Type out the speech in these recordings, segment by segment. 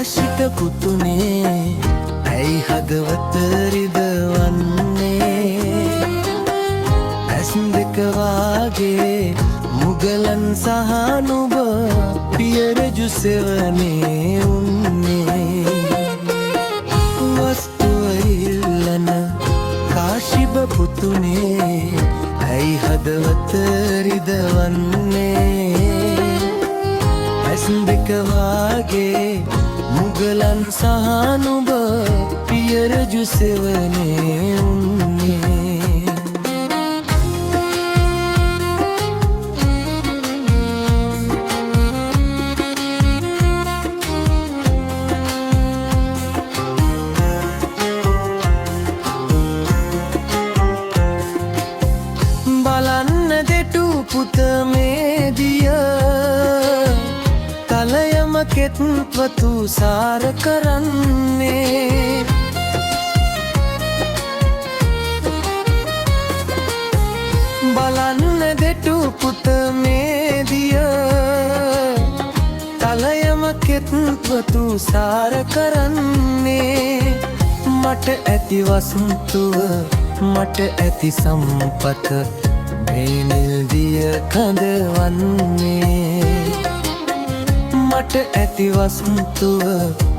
කාශික පුතුනේ ඇයි හදවත රිදවන්නේ ඇස් දෙක වාගේ මුගලන් සහ නුඹ පිය රජු සෙවනේ උන්නේ වස්තුව ඉල්ලන කාශික පුතුනේ ඇයි හදවත රිදවන්නේ ඇස් දෙක වාගේ මුගලන් සහ නුඹ පිය රජු සෙවනේ උන්නේ බලන්න දෙටු පුත මේ දිය තලයම කෙත්වතු සාර කරන්නේ බලන්න දෙටු පුත මේ දිය තලයම කෙත්වතු සාර කරන්නේ මට ඇති වසන්තුව මට ඇති සම්පත මේ නිල් දිය කඳවන්නේ මට ඇති වසන්තුව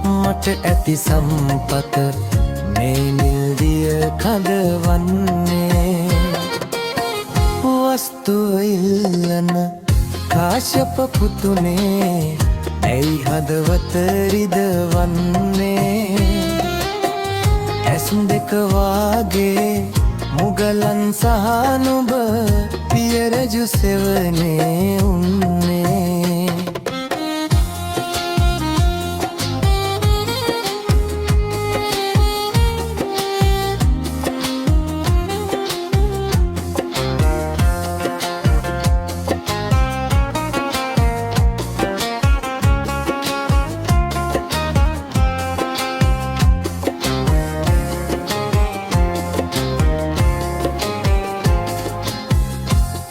මට ඇති සම්පත මේ නිල් දිය කඳවන්නේ වස්තුව ඉල්ලන කාශ්‍යප පුතුනේ ඇයි හදවත රිදවන්නේ ඇස් දෙක වාගේ මුගලන් සහ නුඹ පිය රජු සෙවනේ උන්නේ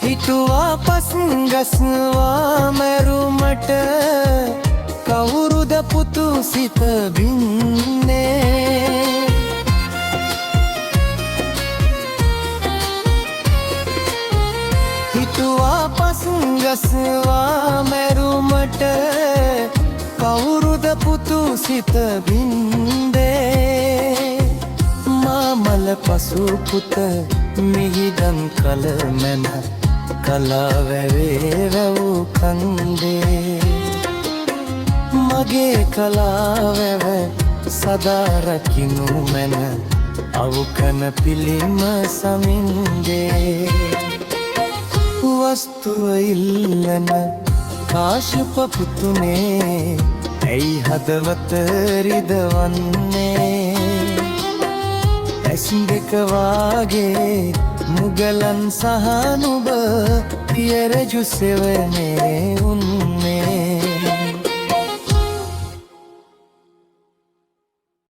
හිතුවා පස්ගස්වා මැරුමට කවුරුද පුතු සිත බින්නේ හිතුවා පස්ගස්වා මැරුමට කවුරුද පුතු සිත බින්දේ මාමල පසු පුත මිහිදන් කල මැන කලා වැවේ වැව් කන්දේ මගේ කලා වැව සදා රකිනු මැන අවුකන පිළිම සමින්ගේ වස්තුව ඉල්ලන කාශ්‍යප පුතුනේ ඇයි හදවත රිදවන්නේ ඇස් දෙක වාගේ මුගලන් සහ නුඹ පිය රජු සෙවනේ